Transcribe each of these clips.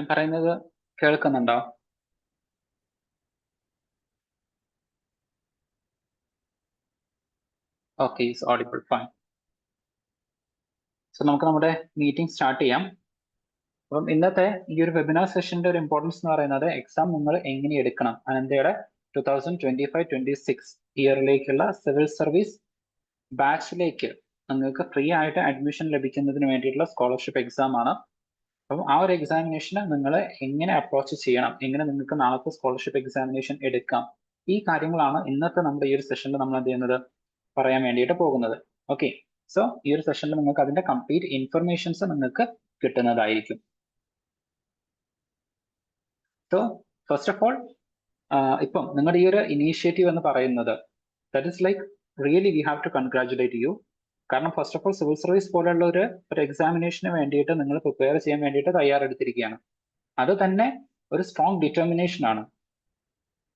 ഞാൻ പറയുന്നത് കേൾക്കുന്നുണ്ടോ? Okay, is audible, fine. So നമുക്ക് നമ്മുടെ മീറ്റിംഗ് സ്റ്റാർട്ട് ചെയ്യാം. അപ്പം ഇന്നത്തെ ഈ ഒരു വെബിനാർ സെഷന്റെ ഒരു ഇമ്പോർട്ടൻസ് എന്ന് പറയുന്നത് എക്സാം നിങ്ങൾ എങ്ങനെ എടുക്കണം, അനന്തയുടെ 2025-26 ഇയറിലേക്കുള്ള സിവിൽ സർവീസ് ബാച്ചിലേക്ക് നിങ്ങൾക്ക് ഫ്രീ ആയിട്ട് അഡ്മിഷൻ ലഭിക്കുന്നതിന് വേണ്ടിയിട്ടുള്ള സ്കോളർഷിപ്പ് എക്സാം ആണ്. അപ്പം ആ ഒരു എക്സാമിനേഷന് നിങ്ങൾ എങ്ങനെ അപ്രോച്ച് ചെയ്യണം, എങ്ങനെ നിങ്ങൾക്ക് നാളത്തെ സ്കോളർഷിപ്പ് എക്സാമിനേഷൻ എടുക്കാം, ഈ കാര്യങ്ങളാണ് ഇന്നത്തെ നമ്മുടെ ഈ ഒരു സെഷനിൽ നമ്മൾ എന്ത് ചെയ്യുന്നത്, പറയാൻ വേണ്ടിയിട്ട് പോകുന്നത്. ഓക്കെ, സോ ഈ ഒരു സെഷനിൽ നിങ്ങൾക്ക് അതിന്റെ കംപ്ലീറ്റ് ഇൻഫർമേഷൻസ് നിങ്ങൾക്ക് കിട്ടുന്നതായിരിക്കും. സോ ഫസ്റ്റ് ഓഫ് ഓൾ, ഇപ്പം നിങ്ങളുടെ ഈ ഒരു ഇനീഷ്യേറ്റീവ് എന്ന് പറയുന്നത് that is like really we have to congratulate you. കാരണം first of all civil service പോലുള്ള ഒരു എക്സാമിനേഷന് വേണ്ടിയിട്ട് നിങ്ങൾ പ്രിപ്പയർ ചെയ്യാൻ വേണ്ടിയിട്ട് തയ്യാറെടുത്തിരിക്കുകയാണ്. അത് തന്നെ ഒരു സ്ട്രോങ് ഡിറ്റർമിനേഷൻ ആണ്.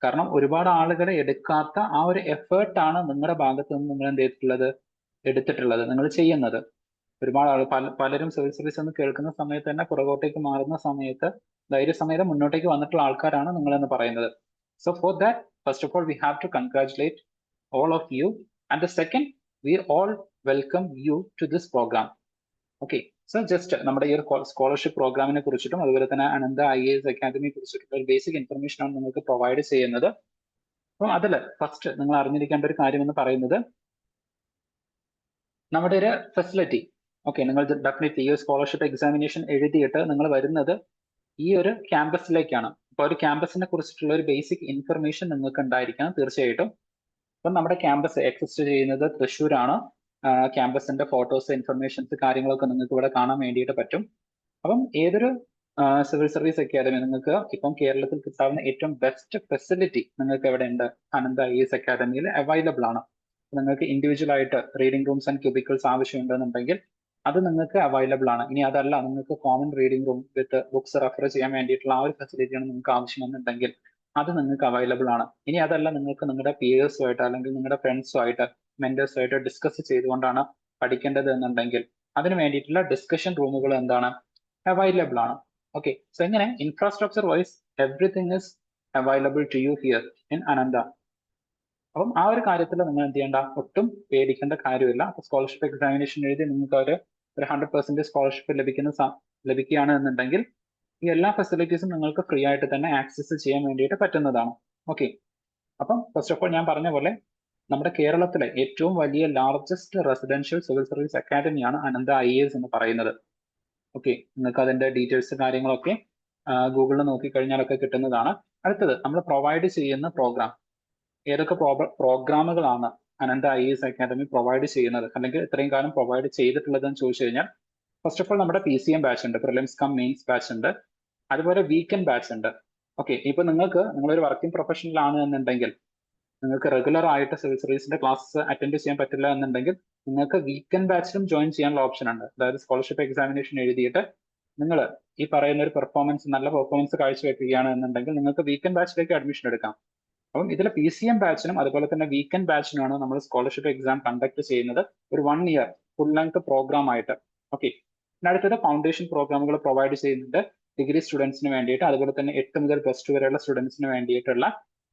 കാരണം ഒരുപാട് ആളുകളെ എടുക്കാത്ത ആ ഒരു എഫേർട്ടാണ് നിങ്ങളുടെ ഭാഗത്ത് നിന്ന് നിങ്ങൾ എന്ത് ചെയ്തിട്ടുള്ളത്, എടുത്തിട്ടുള്ളത്, നിങ്ങൾ ചെയ്യുന്നത്. ഒരുപാട് ആൾ പലരും സിവിൽ സർവീസ് എന്ന് കേൾക്കുന്ന സമയത്ത് തന്നെ പുറകോട്ടേക്ക് മാറുന്ന സമയത്ത് ധൈര്യസമേതം മുന്നോട്ടേക്ക് വന്നിട്ടുള്ള ആൾക്കാരാണ് നിങ്ങളെന്ന് പറയുന്നത്. So for that first of all we have to congratulate all of you, and the second, we all welcome you to this program. Okay, so just നമ്മുടെ ഈ ഒരു സ്കോളർഷിപ്പ് പ്രോഗ്രാമിനെ കുറിച്ചിട്ടും അതുപോലെ തന്നെ അനന്ത IAS അക്കാദമിയെ കുറിച്ചിട്ടുള്ള ഒരു ബേസിക് ഇൻഫർമേഷൻ ആണ് നിങ്ങൾക്ക് പ്രൊവൈഡ് ചെയ്യുന്നത്. അപ്പം അതിൽ ഫസ്റ്റ് നിങ്ങൾ അറിഞ്ഞിരിക്കേണ്ട ഒരു കാര്യം എന്ന് പറയുന്നത് നമ്മുടെ ഒരു ഫെസിലിറ്റി. ഓക്കെ, നിങ്ങൾ ഡെഫിനറ്റ്ലി ഈ ഒരു സ്കോളർഷിപ്പ് എക്സാമിനേഷൻ എഴുതിയിട്ട് നിങ്ങൾ വരുന്നത് ഈ ഒരു ക്യാമ്പസിലേക്കാണ്. അപ്പൊ ഒരു ക്യാമ്പസിനെ കുറിച്ചിട്ടുള്ള ഒരു ബേസിക് ഇൻഫർമേഷൻ നിങ്ങൾക്ക് ഉണ്ടായിരിക്കണം തീർച്ചയായിട്ടും. അപ്പം നമ്മുടെ ക്യാമ്പസ് എക്സിസ്റ്റ് ചെയ്യുന്നത് തൃശ്ശൂരാണ്. ക്യാമ്പസിന്റെ ഫോട്ടോസ്, ഇൻഫർമേഷൻസ്, കാര്യങ്ങളൊക്കെ നിങ്ങൾക്ക് ഇവിടെ കാണാൻ വേണ്ടിയിട്ട് പറ്റും. അപ്പം ഏതൊരു സിവിൽ സർവീസ് അക്കാദമി നിങ്ങൾക്ക് ഇപ്പം കേരളത്തിൽ കിട്ടാവുന്ന ഏറ്റവും ബെസ്റ്റ് ഫെസിലിറ്റി നിങ്ങൾക്ക് എവിടെ ഉണ്ട്, അനന്ത IAS അക്കാദമിയിൽ അവൈലബിൾ ആണ്. നിങ്ങൾക്ക് ഇൻഡിവിജ്വൽ ആയിട്ട് റീഡിംഗ് റൂംസ് ആൻഡ് ക്യൂബിക്കിൾസ് ആവശ്യമുണ്ടെന്നുണ്ടെങ്കിൽ അത് നിങ്ങൾക്ക് അവൈലബിൾ ആണ്. ഇനി അതല്ല, നിങ്ങൾക്ക് common reading room with books refer ചെയ്യാൻ വേണ്ടിയിട്ടുള്ള ആ ഒരു ഫെസിലിറ്റിയാണ് നിങ്ങൾക്ക് ആവശ്യമെന്നുണ്ടെങ്കിൽ അത് നിങ്ങൾക്ക് അവൈലബിൾ ആണ്. ഇനി അതല്ല, നിങ്ങൾക്ക് നിങ്ങളുടെ പിയേഴ്സുമായിട്ട് അല്ലെങ്കിൽ നിങ്ങളുടെ ഫ്രണ്ട്സുമായിട്ട് മെന്റേഴ്സുമായിട്ട് ഡിസ്കസ് ചെയ്തുകൊണ്ടാണ് പഠിക്കേണ്ടത് എന്നുണ്ടെങ്കിൽ അതിന് വേണ്ടിയിട്ടുള്ള ഡിസ്കഷൻ റൂമുകൾ എന്താണ്, അവൈലബിൾ ആണ്. ഓക്കെ, സോ എങ്ങനെ infrastructure wise everything is available to you here in Anantha. അപ്പം ആ ഒരു കാര്യത്തിൽ നിങ്ങൾ എന്ത് ചെയ്യേണ്ട, ഒട്ടും പേടിക്കേണ്ട കാര്യമില്ല. സ്കോളർഷിപ്പ് എക്സാമിനേഷൻ എഴുതി നിങ്ങൾക്ക് ഒരു 100% സ്കോളർഷിപ്പ് ലഭിക്കുകയാണ് എന്നുണ്ടെങ്കിൽ ഈ എല്ലാ ഫെസിലിറ്റീസും നിങ്ങൾക്ക് ഫ്രീ ആയിട്ട് തന്നെ ആക്സസ് ചെയ്യാൻ വേണ്ടിയിട്ട് പറ്റുന്നതാണ്. ഓക്കെ, അപ്പം ഫസ്റ്റ് ഓഫ് ഓൾ ഞാൻ പറഞ്ഞ പോലെ നമ്മുടെ കേരളത്തിലെ ഏറ്റവും വലിയ ലാർജസ്റ്റ് റെസിഡൻഷ്യൽ സിവിൽ സർവീസ് അക്കാദമിയാണ് അനന്ത IAS എന്ന് പറയുന്നത്. ഓക്കെ, നിങ്ങൾക്ക് അതിന്റെ ഡീറ്റെയിൽസ് കാര്യങ്ങളൊക്കെ ഗൂഗിളിൽ നോക്കിക്കഴിഞ്ഞാലൊക്കെ കിട്ടുന്നതാണ്. അടുത്തത് നമ്മൾ പ്രൊവൈഡ് ചെയ്യുന്ന പ്രോഗ്രാം, ഏതൊക്കെ പ്രോഗ്രാമുകളാണ് അനന്ത IAS അക്കാദമി പ്രൊവൈഡ് ചെയ്യുന്നത് അല്ലെങ്കിൽ ഇത്രയും കാലം പ്രൊവൈഡ് ചെയ്തിട്ടുള്ളതെന്ന് ചോദിച്ചു കഴിഞ്ഞാൽ ഫസ്റ്റ് ഓഫ് ഓൾ നമ്മുടെ PCM ബാച്ച് ഉണ്ട്, പ്രിലിംസ് കം മെയിൻസ് ബാച്ച് ഉണ്ട്, അതുപോലെ വീക്കെൻഡ് ബാച്ച് ഉണ്ട്. ഓക്കെ, ഇപ്പൊ നിങ്ങളൊരു വർക്കിംഗ് പ്രൊഫഷണൽ ആണ് എന്നുണ്ടെങ്കിൽ നിങ്ങൾക്ക് റെഗുലർ ആയിട്ട് സിവിൽ സർവീസിന്റെ ക്ലാസ് അറ്റൻഡ് ചെയ്യാൻ പറ്റില്ല എന്നുണ്ടെങ്കിൽ നിങ്ങൾക്ക് വീക്കെൻഡ് ബാച്ചിലും ജോയിൻ ചെയ്യാനുള്ള ഓപ്ഷൻ ഉണ്ട്. അതായത് സ്കോളർഷിപ്പ് എക്സാമിനേഷൻ എഴുതിയിട്ട് നിങ്ങൾ ഈ പറയുന്ന ഒരു നല്ല പെർഫോമൻസ് കാഴ്ചവെക്കുകയാണ് എന്നുണ്ടെങ്കിൽ നിങ്ങൾക്ക് വീക്കെൻഡ് ബാച്ചിലേക്ക് അഡ്മിഷൻ എടുക്കാം. അപ്പം ഇതിൽ PCM ബാച്ചിനും അതുപോലെ തന്നെ വീക്കെൻഡ് ബാച്ചിനുമാണ് നമ്മൾ സ്കോളർഷിപ്പ് എക്സാം കണ്ടക്ട് ചെയ്യുന്നത് ഒരു 1 ഇയർ ഫുൾ ലെങ്ത് പ്രോഗ്രാം ആയിട്ട്. ഓക്കെ, അടുത്തത് ഫൗണ്ടേഷൻ പ്രോഗ്രാമുകൾ പ്രൊവൈഡ് ചെയ്യുന്നുണ്ട് ഡിഗ്രി സ്റ്റുഡൻസിന് വേണ്ടിയിട്ട്, അതുപോലെ തന്നെ 8 മുതൽ +2 വരെയുള്ള സ്റ്റുഡൻസിന് വേണ്ടിയിട്ടുള്ള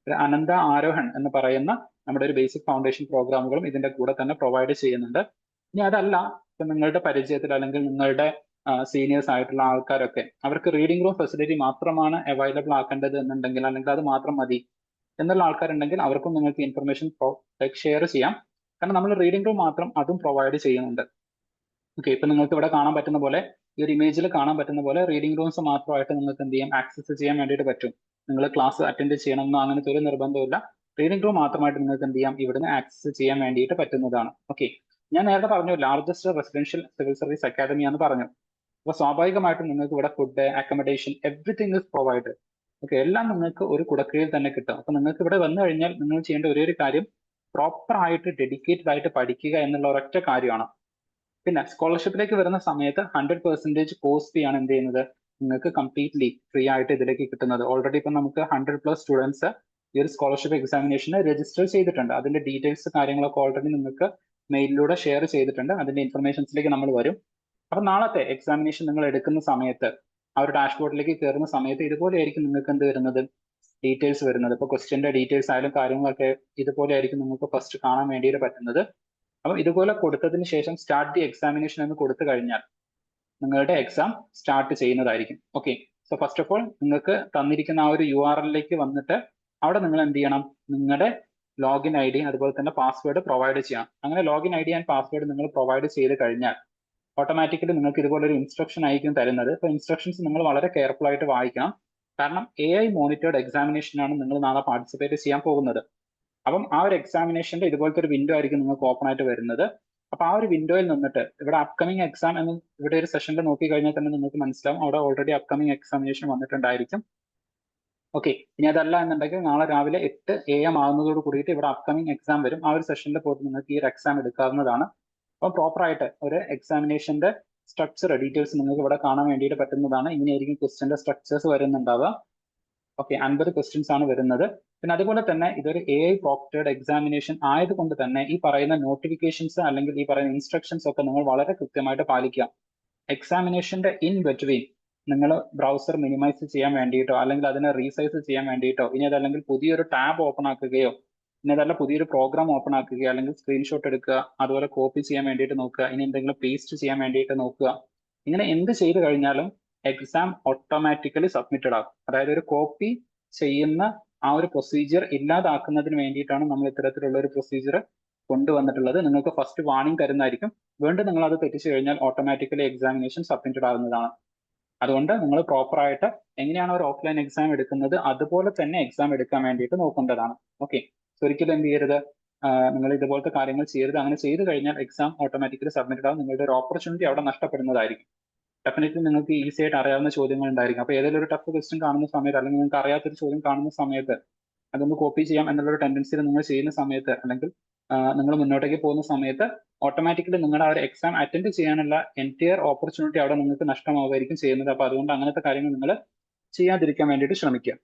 ഒരു അനന്ത ആരോഹൺ എന്ന് പറയുന്ന നമ്മുടെ ഒരു ബേസിക് ഫൗണ്ടേഷൻ പ്രോഗ്രാമുകളും ഇതിന്റെ കൂടെ തന്നെ പ്രൊവൈഡ് ചെയ്യുന്നുണ്ട്. ഇനി അതല്ല, ഇപ്പൊ നിങ്ങളുടെ പരിചയത്തിൽ അല്ലെങ്കിൽ നിങ്ങളുടെ സീനിയേഴ്സ് ആയിട്ടുള്ള ആൾക്കാരൊക്കെ അവർക്ക് റീഡിംഗ് റൂം ഫെസിലിറ്റി മാത്രമാണ് അവൈലബിൾ ആക്കേണ്ടത് എന്നുണ്ടെങ്കിൽ അല്ലെങ്കിൽ അത് മാത്രം മതി എന്നുള്ള ആൾക്കാരുണ്ടെങ്കിൽ അവർക്കും നിങ്ങൾക്ക് ഇൻഫർമേഷൻ ഷെയർ ചെയ്യാം. കാരണം നമ്മൾ റീഡിംഗ് റൂം മാത്രം അതും പ്രൊവൈഡ് ചെയ്യുന്നുണ്ട്. ഓക്കെ, ഇപ്പൊ നിങ്ങൾക്ക് ഇവിടെ കാണാൻ പറ്റുന്ന പോലെ, ഈ ഒരു ഇമേജിൽ കാണാൻ പറ്റുന്ന പോലെ റീഡിംഗ് റൂംസ് മാത്രമായിട്ട് നിങ്ങൾക്ക് എന്ത് ചെയ്യാം, ആക്സസ് ചെയ്യാൻ വേണ്ടിയിട്ട് പറ്റും. നിങ്ങൾ ക്ലാസ് അറ്റൻഡ് ചെയ്യണമെന്നോ അങ്ങനത്തെ ഒരു നിർബന്ധമില്ല. റീഡിംഗ് റൂം മാത്രമായിട്ട് നിങ്ങൾക്ക് എന്ത് ചെയ്യാം, ഇവിടുന്ന് ആക്സസ് ചെയ്യാൻ വേണ്ടിയിട്ട് പറ്റുന്നതാണ്. ഓക്കെ, ഞാൻ നേരത്തെ പറഞ്ഞു largest residential civil service academy എന്ന് പറഞ്ഞു. അപ്പൊ സ്വാഭാവികമായിട്ടും നിങ്ങൾക്ക് ഇവിടെ food, accommodation, everything is provided. Okay, എല്ലാം നിങ്ങൾക്ക് ഒരു കുടക്കീഴിൽ തന്നെ കിട്ടും. അപ്പൊ നിങ്ങൾക്ക് ഇവിടെ വന്നു കഴിഞ്ഞാൽ നിങ്ങൾ ചെയ്യേണ്ട ഒരേ ഒരു കാര്യം പ്രോപ്പർ ആയിട്ട് ഡെഡിക്കേറ്റഡ് ആയിട്ട് പഠിക്കുക എന്നുള്ള ഒരൊറ്റ കാര്യമാണ്. പിന്നെ സ്കോളർഷിപ്പിലേക്ക് വരുന്ന സമയത്ത് 100% കോഴ്സ് ഫീ ആണ് എന്ത് ചെയ്യുന്നത്, നിങ്ങൾക്ക് കംപ്ലീറ്റ്ലി ഫ്രീ ആയിട്ട് ഇതിലേക്ക് കിട്ടുന്നത്. ഓൾറെഡി ഇപ്പം നമുക്ക് 100+ സ്റ്റുഡൻസ് ഈ ഒരു സ്കോളർഷിപ്പ് എക്സാമിനേഷന് രജിസ്റ്റർ ചെയ്തിട്ടുണ്ട്. അതിന്റെ ഡീറ്റെയിൽസ് കാര്യങ്ങളൊക്കെ ഓൾറെഡി നിങ്ങൾക്ക് മെയിലിലൂടെ ഷെയർ ചെയ്തിട്ടുണ്ട്. അതിന്റെ ഇൻഫർമേഷൻസിലേക്ക് നമ്മൾ വരും. അപ്പൊ നാളത്തെ എക്സാമിനേഷൻ നിങ്ങൾ എടുക്കുന്ന സമയത്ത് ആ ഒരു ഡാഷ്ബോർഡിലേക്ക് കയറുന്ന സമയത്ത് ഇതുപോലെയായിരിക്കും നിങ്ങൾക്ക് എന്ത് വരുന്നത്, ഡീറ്റെയിൽസ് വരുന്നത്. ഇപ്പോൾ ക്വസ്റ്റ്യന്റെ ഡീറ്റെയിൽസ് ആയാലും കാര്യങ്ങളൊക്കെ ഇതുപോലെ ആയിരിക്കും നിങ്ങൾക്ക് ഫസ്റ്റ് കാണാൻ വേണ്ടിയിട്ട് പറ്റുന്നത്. അപ്പം ഇതുപോലെ കൊടുത്തതിന് ശേഷം സ്റ്റാർട്ട് ദി എക്സാമിനേഷൻ എന്ന് കൊടുത്തു കഴിഞ്ഞാൽ നിങ്ങളുടെ എക്സാം സ്റ്റാർട്ട് ചെയ്യുന്നതായിരിക്കും. Okay, so first of all നിങ്ങൾക്ക് തന്നിരിക്കുന്ന ആ ഒരു URL-ലേക്ക് വന്നിട്ട് അവിടെ നിങ്ങൾ എന്ത് ചെയ്യണം, നിങ്ങളുടെ ലോഗിൻ ID അതുപോലെ തന്നെ പാസ്വേഡ് പ്രൊവൈഡ് ചെയ്യണം. അങ്ങനെ ലോഗിൻ ID ആൻഡ് പാസ്വേഡ് നിങ്ങൾ പ്രൊവൈഡ് ചെയ്ത് കഴിഞ്ഞാൽ ഓട്ടോമാറ്റിക്കലി നിങ്ങൾക്ക് ഇതുപോലെ ഒരു ഇൻസ്ട്രക്ഷൻ ആയിരിക്കും തരുന്നത്. അപ്പോൾ ഇൻസ്ട്രക്ഷൻസ് നിങ്ങൾ വളരെ കെയർഫുൾ ആയിട്ട് വായിക്കണം. കാരണം AI മോണിറ്റേർഡ് എക്സാമിനേഷനാണ് നിങ്ങൾ നാളെ പാർട്ടിസിപ്പേറ്റ് ചെയ്യാൻ പോകുന്നത്. അപ്പം ആ ഒരു എക്സാമിനേഷന്റെ ഇതുപോലത്തെ ഒരു വിൻഡോ ആയിരിക്കും നിങ്ങൾക്ക് ഓപ്പൺ ആയിട്ട് വരുന്നത്. അപ്പൊ ആ ഒരു വിൻഡോയിൽ നിന്നിട്ട് ഇവിടെ അപ്കമിങ് എക്സാം എന്ന് ഇവിടെ ഒരു സെഷനിൽ നോക്കി കഴിഞ്ഞാൽ തന്നെ നിങ്ങൾക്ക് മനസ്സിലാവും അവിടെ ഓൾറെഡി അപ്കമിങ് എക്സാമിനേഷൻ വന്നിട്ടുണ്ടായിരിക്കും. ഓക്കെ, ഇനി അതല്ല എന്നുണ്ടെങ്കിൽ നാളെ രാവിലെ 8 AM ആകുന്നതോട് കൂടിയിട്ട് ഇവിടെ അപ്കമിങ് എക്സാം വരും. ആ ഒരു സെഷനിൽ പോയിട്ട് നിങ്ങൾക്ക് ഈ ഒരു എക്സാം എടുക്കാവുന്നതാണ്. അപ്പം പ്രോപ്പർ ആയിട്ട് ഒരു എക്സാമിനേഷന്റെ സ്ട്രക്ചർ ഡീറ്റെയിൽസ് നിങ്ങൾക്ക് ഇവിടെ കാണാൻ വേണ്ടിയിട്ട് പറ്റുന്നതാണ്. ഇങ്ങനെയായിരിക്കും ക്വസ്റ്റ്യന്റെ സ്ട്രക്ചേഴ്സ് വരുന്നുണ്ടാവുക. ഓക്കെ, 50 ക്വസ്റ്റ്യൻസ് ആണ് വരുന്നത്. പിന്നെ അതുപോലെ തന്നെ ഇതൊരു AI പ്രോക്ടേഡ് എക്സാമിനേഷൻ ആയതുകൊണ്ട് തന്നെ ഈ പറയുന്ന നോട്ടിഫിക്കേഷൻസ് അല്ലെങ്കിൽ ഈ പറയുന്ന ഇൻസ്ട്രക്ഷൻസ് ഒക്കെ നിങ്ങൾ വളരെ കൃത്യമായിട്ട് പാലിക്കുക. എക്സാമിനേഷന്റെ ഇൻ ബിറ്റ്വീൻ നിങ്ങൾ ബ്രൗസർ മിനിമൈസ് ചെയ്യാൻ വേണ്ടിയിട്ടോ അല്ലെങ്കിൽ അതിനെ റീസൈസ് ചെയ്യാൻ വേണ്ടിയിട്ടോ ഇനി അതല്ലെങ്കിൽ പുതിയൊരു ടാബ് ഓപ്പൺ ആക്കുകയോ ഇനി അതല്ല പുതിയൊരു പ്രോഗ്രാം ഓപ്പൺ ആക്കുകയോ അല്ലെങ്കിൽ സ്ക്രീൻഷോട്ട് എടുക്കുക അതുപോലെ കോപ്പി ചെയ്യാൻ വേണ്ടിയിട്ട് നോക്കുക ഇനി എന്തെങ്കിലും പേസ്റ്റ് ചെയ്യാൻ വേണ്ടിയിട്ട് നോക്കുക. ഇങ്ങനെ എന്ത് ചെയ്തു കഴിഞ്ഞാലും എക്സാം ഓട്ടോമാറ്റിക്കലി സബ്മിറ്റഡ് ആകും. അതായത് ഒരു കോപ്പി ചെയ്യുന്ന ആ ഒരു പ്രൊസീജിയർ ഇല്ലാതാക്കുന്നതിന് വേണ്ടിയിട്ടാണ് നമ്മൾ ഇത്തരത്തിലുള്ള ഒരു പ്രൊസീജിയർ കൊണ്ടുവന്നിട്ടുള്ളത്. നിങ്ങൾക്ക് ഫസ്റ്റ് വാർണിംഗ് തരുന്നതായിരിക്കും. വീണ്ടും നിങ്ങൾ അത് തെറ്റിച്ചു കഴിഞ്ഞാൽ ഓട്ടോമാറ്റിക്കലി എക്സാമിനേഷൻ സബ്മിറ്റഡ് ആകുന്നതാണ്. അതുകൊണ്ട് നിങ്ങൾ പ്രോപ്പർ ആയിട്ട് എങ്ങനെയാണ് ഒരു ഓഫ്ലൈൻ എക്സാം എടുക്കുന്നത് അതുപോലെ തന്നെ എക്സാം എടുക്കാൻ വേണ്ടിയിട്ട് നോക്കേണ്ടതാണ്. ഓക്കെ, ഒരിക്കലും എന്ത് ചെയ്യരുത്, നിങ്ങൾ ഇതുപോലത്തെ കാര്യങ്ങൾ ചെയ്യരുത്. അങ്ങനെ ചെയ്തു കഴിഞ്ഞാൽ എക്സാം ഓട്ടോമാറ്റിക്കലി സബ്മിറ്റഡ് ആകും. നിങ്ങളുടെ ഒരു ഓപ്പർച്യൂണിറ്റി അവിടെ നഷ്ടപ്പെടുന്നതായിരിക്കും. ഡെഫിനറ്റ്ലി നിങ്ങൾക്ക് ഈസി ആയിട്ട് അറിയാവുന്ന ചോദ്യങ്ങൾ ഉണ്ടായിരിക്കും. അപ്പോൾ ഏതെങ്കിലും ഒരു ടഫ് ക്വസ്റ്റ്യൻ കാണുന്ന സമയത്ത് അല്ലെങ്കിൽ നിങ്ങൾക്ക് അറിയാത്തൊരു ചോദ്യം കാണുന്ന സമയത്ത് അതൊന്ന് കോപ്പി ചെയ്യാം എന്നുള്ളൊരു ടെൻഡൻസിയിൽ നിങ്ങൾ ചെയ്യുന്ന സമയത്ത് അല്ലെങ്കിൽ നിങ്ങൾ മുന്നോട്ടേക്ക് പോകുന്ന സമയത്ത് ഓട്ടോമാറ്റിക്കലി നിങ്ങളുടെ ആ ഒരു എക്സാം അറ്റൻഡ് ചെയ്യാനുള്ള എൻറ്റയർ ഓപ്പർച്യൂണിറ്റി അവിടെ നിങ്ങൾക്ക് നഷ്ടമാവുമായിരിക്കും ചെയ്യുന്നത്. അപ്പോൾ അതുകൊണ്ട് അങ്ങനത്തെ കാര്യങ്ങൾ നിങ്ങൾ ചെയ്യാതിരിക്കാൻ വേണ്ടിയിട്ട് ശ്രമിക്കുക.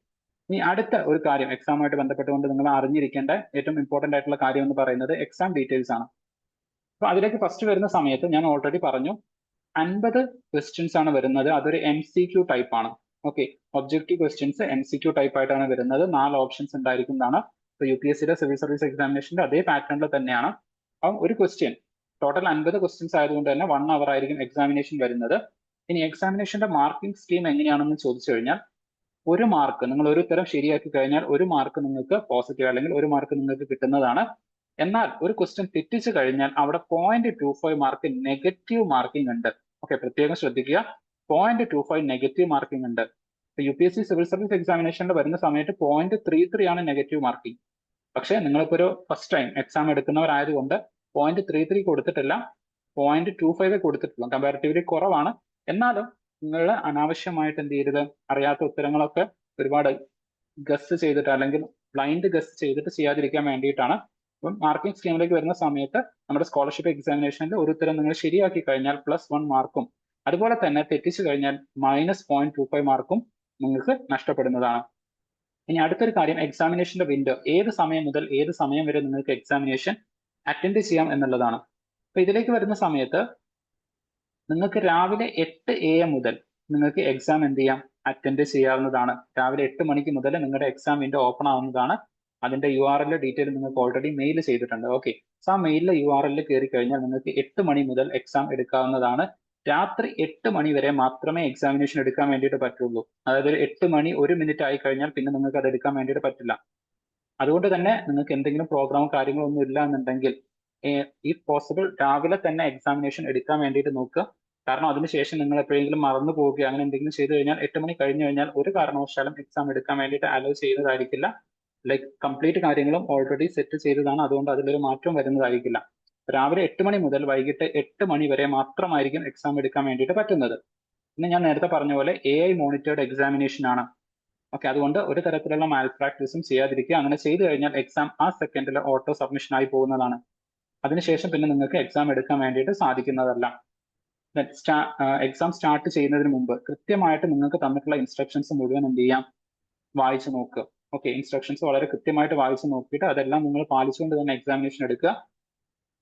ഇനി അടുത്ത ഒരു കാര്യം എക്സാമുമായിട്ട് ബന്ധപ്പെട്ടുകൊണ്ട് നിങ്ങൾ അറിഞ്ഞിരിക്കേണ്ട ഏറ്റവും ഇമ്പോർട്ടന്റ് ആയിട്ടുള്ള കാര്യം എന്ന് പറയുന്നത് എക്സാം ഡീറ്റെയിൽസ് ആണ്. അപ്പോൾ അതിലേക്ക് ഫസ്റ്റ് വരുന്ന സമയത്ത് ഞാൻ ഓൾറെഡി പറഞ്ഞു 50 ക്വസ്റ്റ്യൻസ് ആണ് വരുന്നത്. അതൊരു MCQ ടൈപ്പ് ആണ്. Okay, objective questions MCQ type ആയിട്ടാണ് വരുന്നത്. 4 ഓപ്ഷൻസ് ഉണ്ടായിരിക്കുന്നതാണ്. ഇപ്പോൾ UPSCയുടെ സിവിൽ സർവീസ് എക്സാമിനേഷന്റെ അതേ പാറ്റേണിൽ തന്നെയാണ്. അപ്പം ഒരു ക്വസ്റ്റ്യൻ ടോട്ടൽ 50 ക്വസ്റ്റ്യൻസ് ആയതുകൊണ്ട് തന്നെ 1 അവർ ആയിരിക്കും എക്സാമിനേഷൻ വരുന്നത്. ഇനി എക്സാമിനേഷന്റെ മാർക്കിംഗ് സ്കീം എങ്ങനെയാണെന്ന് ചോദിച്ചു കഴിഞ്ഞാൽ ഒരു മാർക്ക് നിങ്ങൾ ഒരു ഉത്തരം ശരിയാക്കി കഴിഞ്ഞാൽ ഒരു മാർക്ക് നിങ്ങൾക്ക് പോസിറ്റീവ് അല്ലെങ്കിൽ ഒരു മാർക്ക് നിങ്ങൾക്ക് കിട്ടുന്നതാണ്. എന്നാൽ ഒരു ക്വസ്റ്റ്യൻ തെറ്റിച്ചു കഴിഞ്ഞാൽ അവിടെ 0.25 മാർക്ക് നെഗറ്റീവ് മാർക്കിംഗ് ഉണ്ട്. ഓക്കെ, പ്രത്യേകം ശ്രദ്ധിക്കുക, 0.25 നെഗറ്റീവ് മാർക്കിംഗ് ഉണ്ട്. UPSC സിവിൽ സർവീസ് എക്സാമിനേഷനിൽ വരുന്ന സമയത്ത് 0.33 ആണ് നെഗറ്റീവ് മാർക്കിംഗ്. പക്ഷേ നിങ്ങളിപ്പോൾ ഒരു ഫസ്റ്റ് ടൈം എക്സാം എടുക്കുന്നവരായതുകൊണ്ട് 0.33 കൊടുത്തിട്ടില്ല, 0.25 കൊടുത്തിട്ടുള്ളൂ. കമ്പാരിറ്റീവ്ലി കുറവാണ്. എന്നാലും നിങ്ങൾ അനാവശ്യമായിട്ട് എന്ത് ചെയ്യരുത്, അറിയാത്ത ഉത്തരങ്ങളൊക്കെ ഒരുപാട് ഗസ് ചെയ്തിട്ട് അല്ലെങ്കിൽ ബ്ലൈൻഡ് ഗസ് ചെയ്തിട്ട് ചെയ്യാതിരിക്കാൻ വേണ്ടിയിട്ടാണ്. അപ്പം മാർക്കിംഗ് സ്കീമിലേക്ക് വരുന്ന സമയത്ത് നമ്മുടെ സ്കോളർഷിപ്പ് എക്സാമിനേഷനിൽ ഒരു ഉത്തരം നിങ്ങൾ ശരിയാക്കി കഴിഞ്ഞാൽ +1 മാർക്കും അതുപോലെ തന്നെ തെറ്റിച്ചു കഴിഞ്ഞാൽ -0.25 മാർക്കും നിങ്ങൾക്ക് നഷ്ടപ്പെടുന്നതാണ്. ഇനി അടുത്തൊരു കാര്യം എക്സാമിനേഷന്റെ വിൻഡോ ഏത് സമയം മുതൽ ഏത് സമയം വരെ നിങ്ങൾക്ക് എക്സാമിനേഷൻ അറ്റൻഡ് ചെയ്യാം എന്നുള്ളതാണ്. അപ്പൊ ഇതിലേക്ക് വരുന്ന സമയത്ത് നിങ്ങൾക്ക് രാവിലെ 8 AM മുതൽ നിങ്ങൾക്ക് എക്സാം എന്ത് ചെയ്യാം, അറ്റൻഡ് ചെയ്യാവുന്നതാണ്. രാവിലെ 8 മണിക്ക് മുതൽ നിങ്ങളുടെ എക്സാം വിൻഡോ ഓപ്പൺ ആവുന്നതാണ്. അതിന്റെ URL ഡീറ്റെയിൽ നിങ്ങൾക്ക് ഓൾറെഡി മെയിൽ ചെയ്തിട്ടുണ്ട്. ഓക്കെ, സോ ആ മെയിലിലെ URL കയറി കഴിഞ്ഞാൽ നിങ്ങൾക്ക് 8 മണി മുതൽ എക്സാം എടുക്കാവുന്നതാണ്. രാത്രി 8 മണി വരെ മാത്രമേ എക്സാമിനേഷൻ എടുക്കാൻ വേണ്ടിയിട്ട് പറ്റുള്ളൂ. അതായത് ഒരു 8 മണി 1 മിനിറ്റ് ആയി കഴിഞ്ഞാൽ പിന്നെ നിങ്ങൾക്ക് അത് എടുക്കാൻ വേണ്ടിയിട്ട് പറ്റില്ല. അതുകൊണ്ട് തന്നെ നിങ്ങൾക്ക് എന്തെങ്കിലും പ്രോഗ്രാമോ കാര്യങ്ങളോ ഒന്നും ഇല്ല എന്നുണ്ടെങ്കിൽ ഇഫ് പോസിബിൾ രാവിലെ തന്നെ എക്സാമിനേഷൻ എടുക്കാൻ വേണ്ടിയിട്ട് നോക്കുക. കാരണം അതിനുശേഷം നിങ്ങൾ എപ്പോഴെങ്കിലും മറന്നു പോവുകയോ അങ്ങനെ എന്തെങ്കിലും ചെയ്തു കഴിഞ്ഞാൽ 8 മണി കഴിഞ്ഞു കഴിഞ്ഞാൽ ഒരു കാരണവശാലും എക്സാം എടുക്കാൻ വേണ്ടിയിട്ട് അലോ ചെയ്യുന്നതായിരിക്കില്ല. ലൈക്ക് കംപ്ലീറ്റ് കാര്യങ്ങളും ഓൾറെഡി സെറ്റ് ചെയ്തതാണ്. അതുകൊണ്ട് അതിലൊരു മാറ്റം വരുന്നതായിരിക്കില്ല. രാവിലെ 8 മണി മുതൽ വൈകിട്ട് 8 മണി വരെ മാത്രമായിരിക്കും എക്സാം എടുക്കാൻ വേണ്ടിയിട്ട് പറ്റുന്നത്. പിന്നെ ഞാൻ നേരത്തെ പറഞ്ഞ പോലെ AI മോണിറ്റേർഡ് എക്സാമിനേഷൻ ആണ്. ഓക്കെ, അതുകൊണ്ട് ഒരു തരത്തിലുള്ള മാൽ പ്രാക്ടീസും ചെയ്യാതിരിക്കുക. അങ്ങനെ ചെയ്തു കഴിഞ്ഞാൽ എക്സാം ആ സെക്കൻഡിൽ ഓട്ടോ സബ്മിഷൻ ആയി പോകുന്നതാണ്. അതിനുശേഷം പിന്നെ നിങ്ങൾക്ക് എക്സാം എടുക്കാൻ വേണ്ടിയിട്ട് സാധിക്കുന്നതല്ല. എക്സാം സ്റ്റാർട്ട് ചെയ്യുന്നതിന് മുമ്പ് കൃത്യമായിട്ട് നിങ്ങൾക്ക് തന്നിട്ടുള്ള ഇൻസ്ട്രക്ഷൻസ് മുഴുവൻ എന്ത് ചെയ്യാം, വായിച്ചു നോക്കുക. ഓക്കെ, ഇൻസ്ട്രക്ഷൻസ് വളരെ കൃത്യമായിട്ട് വായിച്ചു നോക്കിയിട്ട് അതെല്ലാം നിങ്ങൾ പാലിച്ചുകൊണ്ട് തന്നെ എക്സാമിനേഷൻ എടുക്കുക.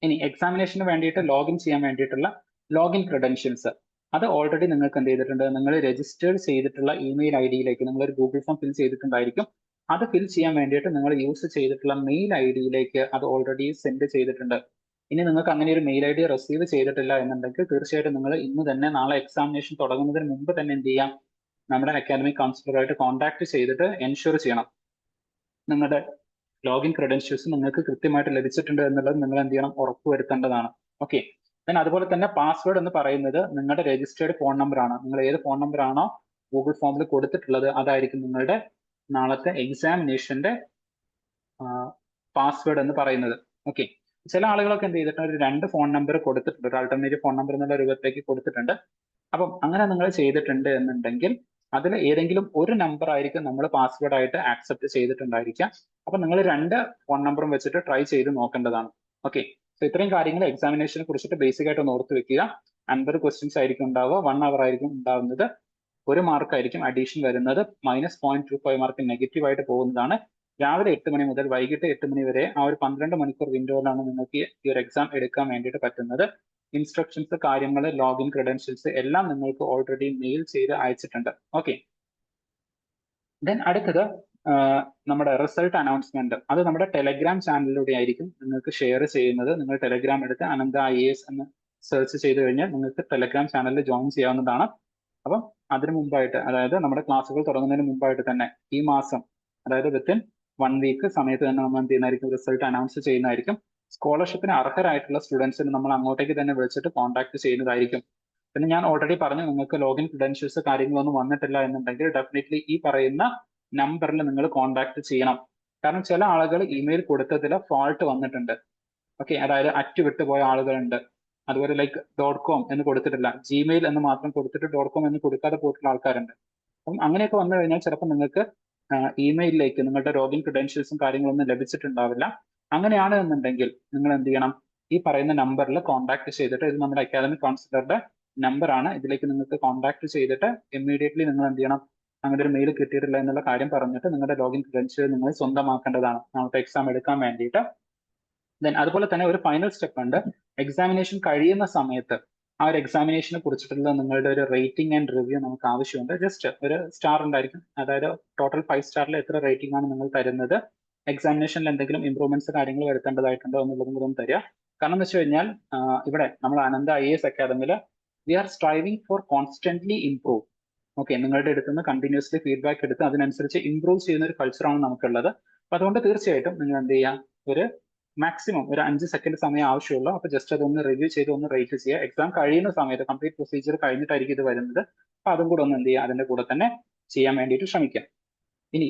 ഇനി എക്സാമിനേഷന് വേണ്ടിയിട്ട് ലോഗിൻ ചെയ്യാൻ വേണ്ടിയിട്ടുള്ള ലോഗിൻ ക്രെഡൻഷ്യൽസ് അത് ഓൾറെഡി നിങ്ങൾക്ക് എന്ത് ചെയ്തിട്ടുണ്ട്, നിങ്ങൾ രജിസ്റ്റേർഡ് ചെയ്തിട്ടുള്ള ഇമെയിൽ ഐ ഡിയിലേക്ക് നിങ്ങളൊരു ഗൂഗിൾ ഫോം ഫിൽ ചെയ്തിട്ടുണ്ടായിരിക്കും. അത് ഫിൽ ചെയ്യാൻ വേണ്ടിയിട്ട് നിങ്ങൾ യൂസ് ചെയ്തിട്ടുള്ള മെയിൽ ഐ ഡിയിലേക്ക് അത് ഓൾറെഡി സെൻഡ് ചെയ്തിട്ടുണ്ട്. ഇനി നിങ്ങൾക്ക് അങ്ങനെ ഒരു മെയിൽ ഐ ഡി റിസീവ് ചെയ്തിട്ടില്ല എന്നുണ്ടെങ്കിൽ തീർച്ചയായിട്ടും നിങ്ങൾ ഇന്ന് തന്നെ, നാളെ എക്സാമിനേഷൻ തുടങ്ങുന്നതിന് മുമ്പ് തന്നെ എന്ത് ചെയ്യാം, നമ്മുടെ അക്കാദമിക് കൗൺസിലറായിട്ട് കോൺടാക്ട് ചെയ്തിട്ട് എൻഷുർ ചെയ്യണം നിങ്ങളുടെ ലോഗിൻ ക്രെഡൻഷ്യൽസ് നിങ്ങൾക്ക് കൃത്യമായിട്ട് ലഭിച്ചിട്ടുണ്ട് എന്നുള്ളത് നിങ്ങൾ എന്ത് ചെയ്യണം, ഉറപ്പുവരുത്തേണ്ടതാണ്. ഓക്കെ. then അതുപോലെ തന്നെ പാസ്വേഡ് എന്ന് പറയുന്നത് നിങ്ങളുടെ രജിസ്റ്റേർഡ് ഫോൺ നമ്പർ ആണ്. നിങ്ങൾ ഏത് ഫോൺ നമ്പർ ആണോ ഗൂഗിൾ ഫോമിൽ കൊടുത്തിട്ടുള്ളത് അതായിരിക്കും നിങ്ങളുടെ നാളത്തെ എക്സാമിനേഷന്റെ പാസ്വേഡ് എന്ന് പറയുന്നത്. ഓക്കെ. ചില ആളുകളൊക്കെ എന്ത് ചെയ്തിട്ടുണ്ട്, ഒരു 2 ഫോൺ നമ്പർ കൊടുത്തിട്ടുണ്ട്, ഒരു ആൾട്ടർനേറ്റീവ് ഫോൺ നമ്പർ എന്നുള്ള രൂപത്തിലേക്ക് കൊടുത്തിട്ടുണ്ട്. അപ്പം അങ്ങനെ നിങ്ങൾ ചെയ്തിട്ടുണ്ട് എന്നുണ്ടെങ്കിൽ അതിൽ ഏതെങ്കിലും ഒരു നമ്പർ ആയിരിക്കും നമ്മൾ പാസ്വേഡ് ആയിട്ട് ആക്സെപ്റ്റ് ചെയ്തിട്ടുണ്ടായിരിക്കാം. അപ്പൊ നിങ്ങൾ 2 ഫോൺ നമ്പറും വെച്ചിട്ട് ട്രൈ ചെയ്ത് നോക്കേണ്ടതാണ്. ഓക്കെ. സോ ഇത്രയും കാര്യങ്ങൾ എക്സാമിനേഷനെ കുറിച്ചിട്ട് ബേസിക് ആയിട്ട് ഒന്ന് ഓർത്ത് വെക്കുക. 50 ക്വസ്റ്റ്യൻസ് ആയിരിക്കും ഉണ്ടാവുക, 1 അവർ ആയിരിക്കും ഉണ്ടാവുന്നത്, 1 മാർക്ക് ആയിരിക്കും അഡീഷൻ വരുന്നത്, -0.25 മാർക്ക് നെഗറ്റീവ് ആയിട്ട് പോകുന്നതാണ്. രാവിലെ 8 മണി മുതൽ വൈകിട്ട് 8 മണി വരെ ആ ഒരു 12 മണിക്കൂർ വിൻഡോയിലാണ് നിങ്ങൾക്ക് ഈ ഒരു എക്സാം എടുക്കാൻ വേണ്ടിയിട്ട് പറ്റുന്നത്. ഇൻസ്ട്രക്ഷൻസ്, കാര്യങ്ങൾ, ലോഗിൻ ക്രെഡൻഷ്യൽസ് എല്ലാം നിങ്ങൾക്ക് ഓൾറെഡി മെയിൽ ചെയ്ത് അയച്ചിട്ടുണ്ട്. ഓക്കെ. ദെൻ അടുത്തത് നമ്മുടെ റിസൾട്ട് അനൗൺസ്മെന്റ്. അത് നമ്മുടെ ടെലഗ്രാം ചാനലിലൂടെ ആയിരിക്കും നിങ്ങൾക്ക് ഷെയർ ചെയ്യുന്നത്. നിങ്ങൾ ടെലഗ്രാം എടുത്ത് അനന്ത IAS എന്ന് സെർച്ച് ചെയ്ത് കഴിഞ്ഞാൽ നിങ്ങൾക്ക് ടെലഗ്രാം ചാനലിൽ ജോയിൻ ചെയ്യാവുന്നതാണ്. അപ്പം അതിനു മുമ്പായിട്ട്, അതായത് നമ്മുടെ ക്ലാസ്സുകൾ തുടങ്ങുന്നതിന് മുമ്പായിട്ട് തന്നെ ഈ മാസം, അതായത് വിത്തിൻ 1 വീക്ക് സമയത്ത് തന്നെ നമ്മൾ എന്ത് ചെയ്യുന്നതായിരിക്കും, റിസൾട്ട് അനൗൺസ് ചെയ്യുന്നതായിരിക്കും. സ്കോളർഷിപ്പിന് അർഹരായിട്ടുള്ള സ്റ്റുഡൻസിന് നമ്മൾ അങ്ങോട്ടേക്ക് തന്നെ വിളിച്ചിട്ട് കോൺടാക്ട് ചെയ്യുന്നതായിരിക്കും. പിന്നെ ഞാൻ ഓൾറെഡി പറഞ്ഞു, നിങ്ങൾക്ക് ലോഗിൻ ക്രെഡൻഷ്യൽസ് കാര്യങ്ങളൊന്നും വന്നിട്ടില്ല എന്നുണ്ടെങ്കിൽ ഡെഫിനറ്റ്ലി ഈ പറയുന്ന നമ്പറിൽ നിങ്ങൾ കോൺടാക്ട് ചെയ്യണം. കാരണം ചില ആളുകൾ ഇമെയിൽ കൊടുത്തതിൽ ഫാൾട്ട് വന്നിട്ടുണ്ട്. ഓക്കെ. അതായത് അറ്റ് വിട്ടുപോയ ആളുകളുണ്ട്. അതുപോലെ .com എന്ന് കൊടുത്തിട്ടില്ല, ജിമെയിൽ എന്ന് മാത്രം കൊടുത്തിട്ട് .com എന്ന് കൊടുക്കാതെ പോയിട്ടുള്ള ആൾക്കാരുണ്ട്. അപ്പം അങ്ങനെയൊക്കെ വന്നു കഴിഞ്ഞാൽ ചിലപ്പോൾ നിങ്ങൾക്ക് ഇമെയിലിലേക്ക് നിങ്ങളുടെ ലോഗിൻ ക്രെഡൻഷ്യൽസും കാര്യങ്ങളൊന്നും ലഭിച്ചിട്ടുണ്ടാവില്ല. അങ്ങനെയാണ് എന്നുണ്ടെങ്കിൽ നിങ്ങൾ എന്ത് ചെയ്യണം, ഈ പറയുന്ന നമ്പറിൽ കോൺടാക്ട് ചെയ്തിട്ട്, ഇത് നമ്മുടെ അക്കാദമിക് കൗൺസിലറുടെ നമ്പറാണ്, ഇതിലേക്ക് നിങ്ങൾക്ക് കോൺടാക്ട് ചെയ്തിട്ട് ഇമ്മീഡിയറ്റ്ലി നിങ്ങൾ എന്ത് ചെയ്യണം, അങ്ങനെ ഒരു മെയിൽ കിട്ടിയിട്ടില്ല എന്നുള്ള കാര്യം പറഞ്ഞിട്ട് നിങ്ങളുടെ ലോഗിൻ ക്രെഡൻഷ്യൽ നിങ്ങൾ സ്വന്തമാക്കേണ്ടതാണ് നാളത്തെ എക്സാം എടുക്കാൻ വേണ്ടിയിട്ട്. ദെൻ അതുപോലെ തന്നെ ഒരു ഫൈനൽ സ്റ്റെപ്പ് ഉണ്ട്. എക്സാമിനേഷൻ കഴിയുന്ന സമയത്ത് ആ ഒരു എക്സാമിനേഷനെ കുറിച്ചിട്ടുള്ള നിങ്ങളുടെ ഒരു റേറ്റിംഗ് ആൻഡ് റിവ്യൂ നമുക്ക് ആവശ്യമുണ്ട്. ജസ്റ്റ് ഒരു സ്റ്റാർ ഉണ്ടായിരിക്കും, അതായത് ടോട്ടൽ 5 സ്റ്റാറിൽ എത്ര റേറ്റിംഗ് ആണ് നിങ്ങൾ തരുന്നത്, എക്സാമിനേഷനിൽ എന്തെങ്കിലും ഇംപ്രൂവ്മെന്റ്സ് കാര്യങ്ങൾ വരുത്തേണ്ടതായിട്ടുണ്ടോ എന്നുള്ളതും കൂടെ തരിക. കാരണം എന്ന് വെച്ച് കഴിഞ്ഞാൽ ഇവിടെ നമ്മൾ അനന്ത IAS അക്കാദമിയിൽ we are striving for constantly improve. Okay. നിങ്ങളുടെ അടുത്ത് നിന്ന് കണ്ടിന്യൂസ്ലി ഫീഡ്ബാക്ക് എടുത്ത് അതിനനുസരിച്ച് ഇംപ്രൂവ് ചെയ്യുന്ന ഒരു കൾച്ചറാണ് നമുക്കുള്ളത്. അപ്പൊ അതുകൊണ്ട് തീർച്ചയായിട്ടും നിങ്ങൾ എന്ത് ചെയ്യുക, ഒരു മാക്സിമം ഒരു 5 സെക്കൻഡ് സമയം ആവശ്യമുള്ളൂ. അപ്പൊ ജസ്റ്റ് അതൊന്ന് റിവ്യൂ ചെയ്ത് ഒന്ന് റേറ്റ് ചെയ്യുക. എക്സാം കഴിയുന്ന സമയത്ത് കംപ്ലീറ്റ് പ്രൊസീജിയർ കഴിഞ്ഞിട്ടായിരിക്കും ഇത് വരുന്നത്. അപ്പൊ അതും കൂടെ ഒന്ന് എന്ത് ചെയ്യുക, അതിന്റെ കൂടെ തന്നെ ചെയ്യാൻ വേണ്ടിയിട്ട് ശ്രമിക്കാം. ഇനി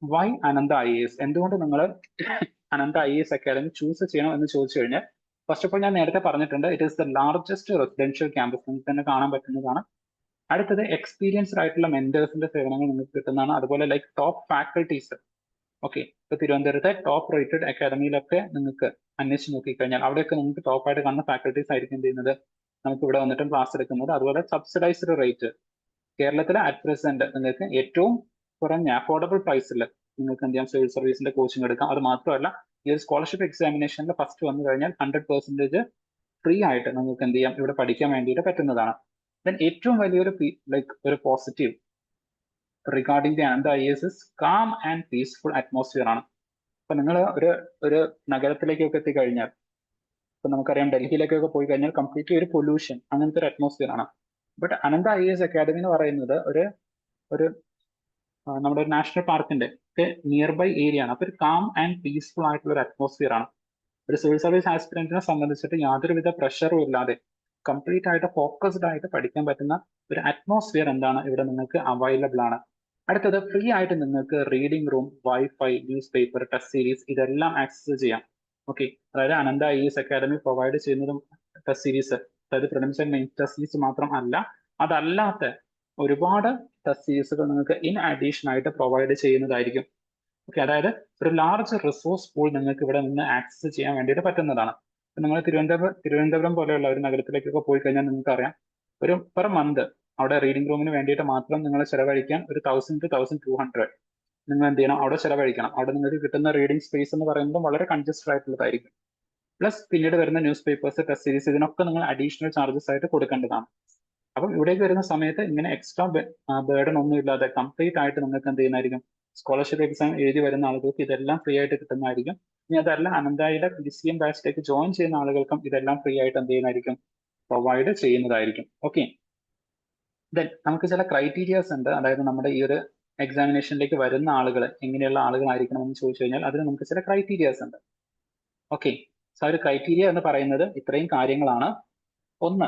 വൈ അനന്ത IAS, എന്തുകൊണ്ട് നിങ്ങൾ അനന്ത IAS അക്കാദമി ചൂസ് ചെയ്യണം എന്ന് ചോദിച്ചു കഴിഞ്ഞാൽ, ഫസ്റ്റ് ഓഫ് ഓൾ ഞാൻ നേരത്തെ പറഞ്ഞിട്ടുണ്ട്, it is the largest residential campus, നിങ്ങൾക്ക് തന്നെ കാണാൻ പറ്റുന്നതാണ്. അടുത്തത് എക്സ്പീരിയൻസ്ഡ് ആയിട്ടുള്ള മെന്റേഴ്സിന്റെ സേവനങ്ങൾ നിങ്ങൾക്ക് കിട്ടുന്നതാണ്. അതുപോലെ ടോപ്പ് ഫാക്കൽറ്റീസ്. ഓക്കെ. ഇപ്പൊ തിരുവനന്തപുരത്തെ ടോപ്പ് റേറ്റഡ് അക്കാദമിയിലൊക്കെ നിങ്ങൾക്ക് അന്വേഷിച്ച് നോക്കിക്കഴിഞ്ഞാൽ അവിടെയൊക്കെ നിങ്ങൾക്ക് ടോപ്പായിട്ട് കാണുന്ന ഫാക്കൽറ്റീസ് ആയിരിക്കും എന്ത് ചെയ്യുന്നത്, നമുക്ക് ഇവിടെ വന്നിട്ടും ക്ലാസ് എടുക്കുന്നത്. അതുപോലെ സബ്സിഡൈസ്ഡ് റേറ്റ്, കേരളത്തിലെ അറ്റ് പ്രസന്റ് നിങ്ങൾക്ക് ഏറ്റവും കുറഞ്ഞ അഫോർഡബിൾ പ്രൈസിൽ നിങ്ങൾക്ക് എന്ത് ചെയ്യാം, സിവിൽ സർവീസിന്റെ കോച്ചിങ് എടുക്കാം. അത് മാത്രമല്ല, ഈ ഒരു സ്കോളർഷിപ്പ് എക്സാമിനേഷനിൽ ഫസ്റ്റ് വന്നു കഴിഞ്ഞാൽ 100% ഫ്രീ ആയിട്ട് നിങ്ങൾക്ക് എന്ത് ചെയ്യാം, ഇവിടെ പഠിക്കാൻ വേണ്ടിയിട്ട് പറ്റുന്നതാണ്. ദെൻ ഏറ്റവും വലിയൊരു ഒരു positive regarding the Anantha IAS calm and peaceful atmosphere ആണ്. ഇപ്പൊ നിങ്ങൾ ഒരു നഗരത്തിലേക്കൊക്കെ എത്തിക്കഴിഞ്ഞാൽ, ഇപ്പൊ നമുക്കറിയാം ഡൽഹിയിലേക്കൊക്കെ പോയി കഴിഞ്ഞാൽ കംപ്ലീറ്റ്ലി ഒരു പൊല്യൂഷൻ, അങ്ങനത്തെ ഒരു അറ്റ്മോസ്ഫിയർ ആണ്. ബട്ട് അനന്ത IAS അക്കാദമി എന്ന് പറയുന്നത് ഒരു നമ്മുടെ ഒരു നാഷണൽ പാർക്കിന്റെ ഒക്കെ നിയർ ബൈ ഏരിയ ആണ്. അപ്പൊ ഒരു കാം ആൻഡ് പീസ്ഫുൾ ആയിട്ടുള്ള ഒരു അറ്റ്മോസ്ഫിയർ ആണ്. ഒരു സിവിൽ സർവീസ് ആസ്പിറന്റിനെ സംബന്ധിച്ചിട്ട് യാതൊരുവിധ പ്രഷറും ഇല്ലാതെ കംപ്ലീറ്റ് ആയിട്ട് ഫോക്കസ്ഡ് ആയിട്ട് പഠിക്കാൻ പറ്റുന്ന ഒരു അറ്റ്മോസ്ഫിയർ എന്താണ് ഇവിടെ നിങ്ങൾക്ക് അവൈലബിൾ ആണ്. അടുത്തത് ഫ്രീ ആയിട്ട് നിങ്ങൾക്ക് reading room, wifi, news paper, test series ഇതെല്ലാം ആക്സസ് ചെയ്യാം. ഓക്കെ. അതായത് അനന്ത IAS അക്കാദമി പ്രൊവൈഡ് ചെയ്യുന്നതും ടെസ്റ്റ് സീരീസ്, അതായത് prelims and mains test series മാത്രം അല്ല, അതല്ലാത്ത ഒരുപാട് ടെസ്റ്റ് സീരീസുകൾ നിങ്ങൾക്ക് ഇൻ അഡീഷൻ ആയിട്ട് പ്രൊവൈഡ് ചെയ്യുന്നതായിരിക്കും. ഓക്കെ. അതായത് ഒരു ലാർജ് റിസോഴ്സ് പൂൾ നിങ്ങൾക്ക് ഇവിടെ നിന്ന് ആക്സസ് ചെയ്യാൻ വേണ്ടിയിട്ട് പറ്റുന്നതാണ്. നിങ്ങൾ തിരുവനന്തപുരം പോലെയുള്ള ഒരു നഗരത്തിലേക്കൊക്കെ പോയി കഴിഞ്ഞാൽ നിങ്ങൾക്ക് അറിയാം, ഒരു പെർ മന്ത് അവിടെ റീഡിംഗ് റൂമിന് വേണ്ടിയിട്ട് മാത്രം നിങ്ങൾ ചെലവഴിക്കാൻ ഒരു 1000 to 1200 നിങ്ങൾ എന്ത് ചെയ്യണം, അവിടെ ചെലവഴിക്കണം. അവിടെ നിങ്ങൾക്ക് കിട്ടുന്ന റീഡിംഗ് സ്പേസ് എന്ന് പറയുന്നത് വളരെ കൺജസ്റ്റഡ് ആയിട്ടുള്ളതായിരിക്കും. പ്ലസ് പിന്നീട് വരുന്ന ന്യൂസ് പേപ്പേഴ്സ്, ടെസ്റ്റ് സീരീസ് ഇതിനൊക്കെ നിങ്ങൾ അഡീഷണൽ ചാർജസ് ആയിട്ട് കൊടുക്കേണ്ടതാണ്. അപ്പം ഇവിടേക്ക് വരുന്ന സമയത്ത് ഇങ്ങനെ എക്സ്ട്രാ ബേർഡൻ ഒന്നും ഇല്ലാതെ കംപ്ലീറ്റ് ആയിട്ട് നിങ്ങൾക്ക് എന്ത് ചെയ്യുന്നതായിരിക്കും, സ്കോളർഷിപ്പ് എക്സാം എഴുതി വരുന്ന ആളുകൾക്ക് ഇതെല്ലാം ഫ്രീ ആയിട്ട് കിട്ടുന്നതായിരിക്കും. ഇനി അതല്ല അനന്തയുടെ BCM ബാച്ചിലേക്ക് ജോയിൻ ചെയ്യുന്ന ആളുകൾക്കും ഇതെല്ലാം ഫ്രീ ആയിട്ട് എന്ത് ചെയ്യുന്നതായിരിക്കും, പ്രൊവൈഡ് ചെയ്യുന്നതായിരിക്കും. ഓക്കെ, ദെൻ നമുക്ക് ചില ക്രൈറ്റീരിയാസ് ഉണ്ട്. അതായത് നമ്മുടെ ഈ ഒരു എക്സാമിനേഷനിലേക്ക് വരുന്ന ആളുകൾ എങ്ങനെയുള്ള ആളുകളായിരിക്കണം എന്ന് ചോദിച്ചു കഴിഞ്ഞാൽ അതിന് നമുക്ക് ചില ക്രൈറ്റീരിയാസ് ഉണ്ട്. ഓക്കെ, സോ ഒരു ക്രൈറ്റീരിയ എന്ന് പറയുന്നത് ഇത്രയും കാര്യങ്ങളാണ്. ഒന്ന്,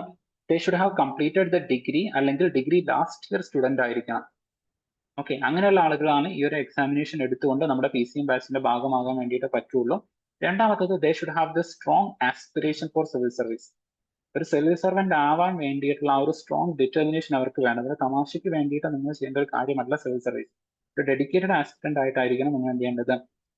they should have completed the degree, അല്ലെങ്കിൽ ഡിഗ്രി ലാസ്റ്റ് ഇയർ സ്റ്റുഡന്റ് ആയിരിക്കണം. ഓക്കെ, അങ്ങനെയുള്ള ആളുകളാണ് ഈ ഒരു എക്സാമിനേഷൻ എടുത്തുകൊണ്ട് നമ്മുടെ PCM ബാച്ചിന്റെ ഭാഗമാകാൻ വേണ്ടിയിട്ട് പറ്റുള്ളൂ. രണ്ടാമത്തത്, they should have the strong aspiration four civil service. ഒരു സിവിൽ സർവന്റ് ആവാൻ വേണ്ടിയിട്ടുള്ള ആ ഒരു സ്ട്രോങ് ഡിറ്റർമിനേഷൻ അവർക്ക് വേണം. ഒരു തമാശയ്ക്ക് വേണ്ടിയിട്ട് നിങ്ങൾ ചെയ്യേണ്ട ഒരു കാര്യമല്ല സിവിൽ സർവീസ്. ഒരു ഡെഡിക്കേറ്റഡ് ആസ്പിറന്റ് ആയിട്ടായിരിക്കണം നിങ്ങൾ എന്ത് ചെയ്യേണ്ടത്,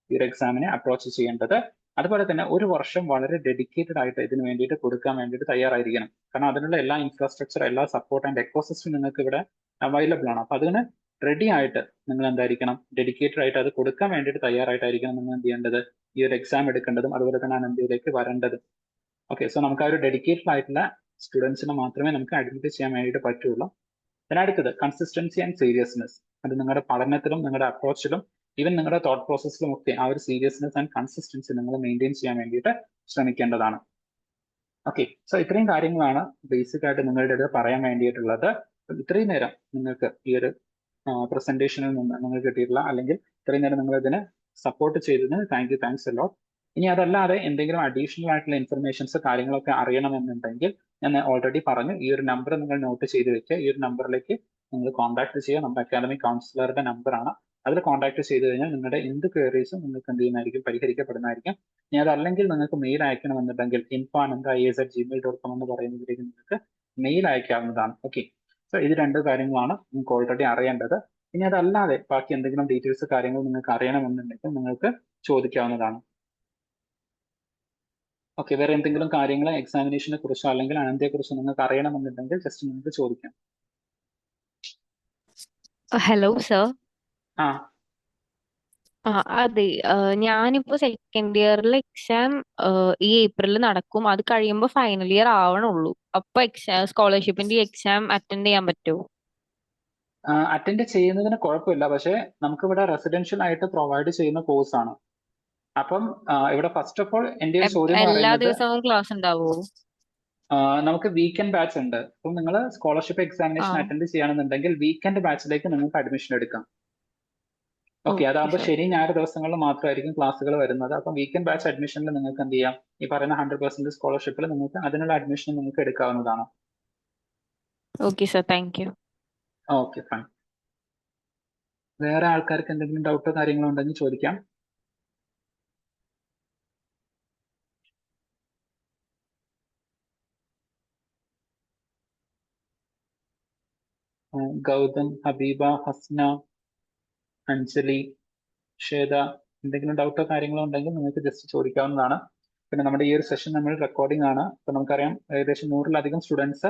ഈ ഒരു എക്സാമിനെ അപ്രോച്ച് ചെയ്യേണ്ടത്. അതുപോലെ തന്നെ ഒരു വർഷം വളരെ ഡെഡിക്കേറ്റഡ് ആയിട്ട് ഇതിന് വേണ്ടിയിട്ട് കൊടുക്കാൻ വേണ്ടിയിട്ട് തയ്യാറായിരിക്കണം. കാരണം അതിനുള്ള എല്ലാ ഇൻഫ്രാസ്ട്രക്ചർ, എല്ലാ സപ്പോർട്ട് ആൻഡ് എക്കോസിസ്റ്റം നിങ്ങൾക്ക് ഇവിടെ അവൈലബിൾ ആണ്. അപ്പൊ അതിന് റെഡി ആയിട്ട് നിങ്ങൾ എന്തായിരിക്കണം, ഡെഡിക്കേറ്റഡ് ആയിട്ട് അത് കൊടുക്കാൻ വേണ്ടിയിട്ട് തയ്യാറായിട്ടായിരിക്കണം നിങ്ങൾ എന്ത് ചെയ്യേണ്ടത്, ഈ ഒരു എക്സാം എടുക്കേണ്ടതും അതുപോലെ തന്നെ അനന്തയിലേക്ക് വരേണ്ടതും. ഓക്കെ, സോ നമുക്ക് ആ ഒരു ഡെഡിക്കേറ്റഡ് ആയിട്ടുള്ള സ്റ്റുഡൻസിനെ മാത്രമേ നമുക്ക് ഐഡന്റിഫൈ ചെയ്യാൻ വേണ്ടിയിട്ട് പറ്റുള്ളൂ. അടുത്തത് കൺസിസ്റ്റൻസി ആൻഡ് സീരിയസ്നെസ്. അത് നിങ്ങളുടെ പഠനത്തിലും നിങ്ങളുടെ അപ്രോച്ചിലും ഈവൻ നിങ്ങളുടെ തോട്ട് പ്രോസസ്സിലും ഒക്കെ ആ ഒരു സീരിയസ്നെസ് ആൻഡ് കൺസിസ്റ്റൻസി നിങ്ങൾ മെയിൻറ്റെയിൻ ചെയ്യാൻ വേണ്ടിയിട്ട് ശ്രമിക്കേണ്ടതാണ്. ഓക്കെ, സോ ഇത്രയും കാര്യങ്ങളാണ് ബേസിക് ആയിട്ട് നിങ്ങളുടെ അടുത്ത് പറയാൻ വേണ്ടിയിട്ടുള്ളത്. ഇത്രയും നേരം നിങ്ങൾക്ക് ഈ ഒരു പ്രസന്റേഷനിൽ നിന്ന് നിങ്ങൾക്ക് കിട്ടിയിട്ടുള്ള, അല്ലെങ്കിൽ ഇത്രയും നേരം നിങ്ങൾ ഇതിനെ സപ്പോർട്ട് ചെയ്തതിന് താങ്ക്സ് എ ലോട്ട്. ഇനി അതല്ലാതെ എന്തെങ്കിലും അഡീഷണൽ ആയിട്ടുള്ള ഇൻഫർമേഷൻസ് കാര്യങ്ങളൊക്കെ അറിയണമെന്നുണ്ടെങ്കിൽ ഞാൻ ഓൾറെഡി പറഞ്ഞു, ഈ ഒരു നമ്പർ നിങ്ങൾ നോട്ട് ചെയ്ത് വെക്കുക. ഈ ഒരു നമ്പറിലേക്ക് നിങ്ങൾ കോൺടാക്ട് ചെയ്യുക. നമ്മുടെ അക്കാദമിക് കൗൺസിലറുടെ നമ്പറാണ്. അതിൽ കോൺടാക്ട് ചെയ്ത് കഴിഞ്ഞാൽ നിങ്ങളുടെ എന്ത് ക്വയറീസും നിങ്ങൾക്ക് എന്ത് ചെയ്യുന്നതായിരിക്കും, പരിഹരിക്കപ്പെടുന്നതായിരിക്കും. ഇനി അതല്ലെങ്കിൽ നിങ്ങൾക്ക് മെയിൽ അയക്കണമെന്നുണ്ടെങ്കിൽ info@is@gmail.com എന്ന് പറയുന്നതിലേക്ക് നിങ്ങൾക്ക് മെയിൽ അയക്കാവുന്നതാണ്. ഓക്കെ, സോ ഇത് രണ്ട് കാര്യങ്ങളാണ് നിങ്ങൾക്ക് ഓൾറെഡി അറിയേണ്ടത്. ഇനി അതല്ലാതെ ബാക്കി എന്തെങ്കിലും ഡീറ്റെയിൽസ് കാര്യങ്ങൾ നിങ്ങൾക്ക് അറിയണമെന്നുണ്ടെങ്കിൽ നിങ്ങൾക്ക് ചോദിക്കാവുന്നതാണ്. ഓക്കെ, വേറെ എന്തെങ്കിലും കാര്യങ്ങൾ എക്സാമിനേഷനെ കുറിച്ചോ അല്ലെങ്കിൽ അനന്തയെ കുറിച്ചോ നിങ്ങൾക്ക് അറിയണമെന്നുണ്ടെങ്കിൽ ജസ്റ്റ് നിങ്ങൾക്ക് ചോദിക്കാം. Hello sir. ആ അതെ, ഞാനിപ്പോ സെക്കൻഡ് ഇയറിലെ എക്സാം ഈ ഏപ്രിലിൽ നടക്കും. അത് കഴിയുമ്പോൾ ഫൈനൽ ഇയർ ആവണുള്ളൂ. അപ്പൊ സ്കോളർഷിപ്പിന്റെ എക്സാം അറ്റൻഡ് ചെയ്യാൻ പറ്റുമോ? അറ്റൻഡ് ചെയ്യുന്നതിന് കുഴപ്പമില്ല, പക്ഷേ നമുക്കിവിടെ റെസിഡൻഷ്യൽ ആയിട്ട് പ്രൊവൈഡ് ചെയ്യുന്ന കോഴ്സാണ്. അപ്പം ഇവിടെ ഫസ്റ്റ് ഓഫ് ഓൾ എൻ്റെ ഒരു ചോദ്യം എന്ന് എല്ലാ പറയുന്നത്, ദിവസവും ക്ലാസ് ഉണ്ടാവുമോ? നമുക്ക് വീക്കെൻഡ് ബാച്ച് ഉണ്ട്. അപ്പം നിങ്ങൾ സ്കോളർഷിപ്പ് എക്സാമിനേഷൻ ആ, അറ്റൻഡ് ചെയ്യണമെന്നുണ്ടെങ്കിൽ വീക്കെൻഡ് ബാച്ചിലേക്ക് നിങ്ങൾക്ക് അഡ്മിഷൻ എടുക്കാം. ഓക്കെ, ഓക്കെ അതാകുമ്പോൾ സർ. ശനി ഞായർ ദിവസങ്ങളിൽ മാത്രമായിരിക്കും ക്ലാസ്സുകൾ വരുന്നത്. അപ്പം വീക്കെൻഡ് ബാച്ച് അഡ്മിഷനിൽ നിങ്ങൾക്ക് എന്ത് ചെയ്യാം, ഈ പറയുന്ന 100% സ്കോളർഷിപ്പിൽ നിങ്ങൾക്ക് അതിനുള്ള അഡ്മിഷൻ നിങ്ങൾക്ക് എടുക്കാവുന്നതാണ്. Okay sir, thank you. Okay, fine. വേറെ ആൾക്കാർക്ക് എന്തെങ്കിലും ഡൗട്ടോ കാര്യങ്ങളോ ഉണ്ടെങ്കിൽ ചോദിക്കാം. ഗൗതം, ഹബീബ, ഹസ്ന, അഞ്ജലി, ശ്വേത, എന്തെങ്കിലും ഡൗട്ടോ കാര്യങ്ങളോ ഉണ്ടെങ്കിൽ നിങ്ങൾക്ക് ജസ്റ്റ് ചോദിക്കാവുന്നതാണ്. പിന്നെ നമ്മുടെ ഈ ഒരു സെഷൻ നമ്മൾ റെക്കോർഡിംഗ് ആണ്. അപ്പൊ നമുക്കറിയാം ഏകദേശം 100-ലധികം സ്റ്റുഡൻസ്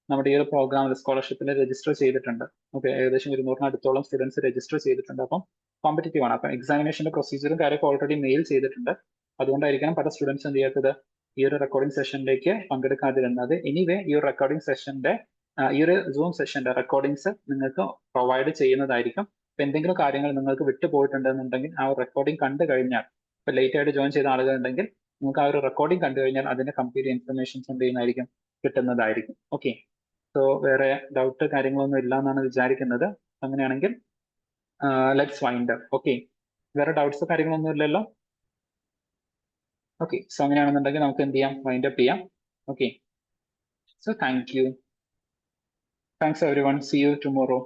നമ്മുടെ ഈ ഒരു പ്രോഗ്രാമിൽ സ്കോളർഷിപ്പിൽ രജിസ്റ്റർ ചെയ്തിട്ടുണ്ട്. ഓക്കെ, ഏകദേശം 200-നടുത്തോളം സ്റ്റുഡൻസ് രജിസ്റ്റർ ചെയ്തിട്ടുണ്ട്. അപ്പം കോമ്പറ്റീറ്റീവ് ആണ്. അപ്പം എക്സാമിനേഷന്റെ പ്രൊസീജിയറും കാര്യമൊക്കെ ഓൾറെഡി മെയിൽ ചെയ്തിട്ടുണ്ട്. അതുകൊണ്ടായിരിക്കണം പല സ്റ്റുഡൻസ് എന്ത് ചെയ്യാത്തത്, ഈ ഒരു റെക്കോർഡിംഗ് സെഷനിലേക്ക് പങ്കെടുക്കാതിരുന്നത്. എനിവേ ഈ ഒരു റെക്കോർഡിംഗ് സെഷന്റെ ഈ ഒരു സൂം സെഷന്റെ റെക്കോർഡിംഗ്സ് നിങ്ങൾക്ക് പ്രൊവൈഡ് ചെയ്യുന്നതായിരിക്കും. ഇപ്പൊ എന്തെങ്കിലും കാര്യങ്ങൾ നിങ്ങൾക്ക് വിട്ടുപോയിട്ടുണ്ടെന്നുണ്ടെങ്കിൽ ആ ഒരു റെക്കോർഡിംഗ് കണ്ടു കഴിഞ്ഞാൽ, ഇപ്പൊ ലേറ്റ് ആയിട്ട് ജോയിൻ ചെയ്ത ആളുകൾ ഉണ്ടെങ്കിൽ നിങ്ങൾക്ക് ആ ഒരു റെക്കോർഡിംഗ് കണ്ടു കഴിഞ്ഞാൽ അതിന്റെ കംപ്ലീറ്റ് ഇൻഫർമേഷൻസ് എന്ത് ചെയ്യുന്നതായിരിക്കും, കിട്ടുന്നതായിരിക്കും. ഓക്കെ, സോ വേറെ ഡൗട്ട് കാര്യങ്ങളൊന്നും ഇല്ല എന്നാണ് വിചാരിക്കുന്നത്. അങ്ങനെയാണെങ്കിൽ ലെറ്റ്സ് വൈൻഡ് അപ്പ്. ഓക്കെ, വേറെ ഡൗട്ട്സ് കാര്യങ്ങളൊന്നും ഇല്ലല്ലോ? ഓക്കെ, സോ അങ്ങനെയാണെന്നുണ്ടെങ്കിൽ നമുക്ക് എന്ത് ചെയ്യാം, വൈൻഡ് അപ്പ് ചെയ്യാം. Okay, so thank you. Thanks every one. C you tomorrow.